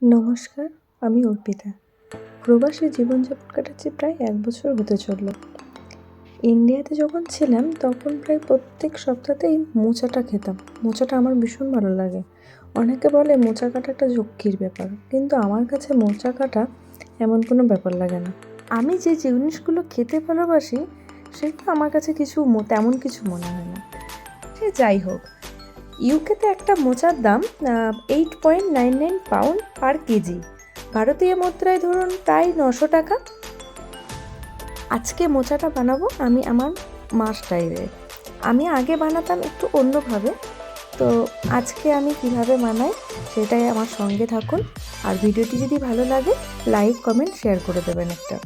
নমস্কার, আমি অর্পিতা। প্রবাসী জীবনযাপন কাটাচ্ছি প্রায় ১ বছর হতে চলল। ইন্ডিয়াতে যখন ছিলাম তখন প্রায় প্রত্যেক সপ্তাহতেই মোচাটা খেতাম। মোচাটা আমার ভীষণ ভালো লাগে। অনেকে বলে মোচা কাটা একটা যক্ষির ব্যাপার, কিন্তু আমার কাছে মোচা কাটা এমন কোনো ব্যাপার লাগে না। আমি যে জিনিসগুলো খেতে ভালোবাসি সেগুলো আমার কাছে তেমন কিছু মনে হয় না। সে যাই হোক, ইউকেতে একটা মোচার দাম 8.99 পাউন্ড পার কেজি, ভারতীয় মুদ্রায় ধরুন প্রায় ৯০০ টাকা। আজকে মোচাটা বানাবো আমি আমার মা স্টাইলে। আমি আগে বানাতাম একটু অন্যভাবে, তো আজকে আমি কিভাবে বানাই সেটাই আমার সঙ্গে থাকুন। আর ভিডিওটি যদি ভালো লাগে লাইক, কমেন্ট, শেয়ার করে দেবেন একটা।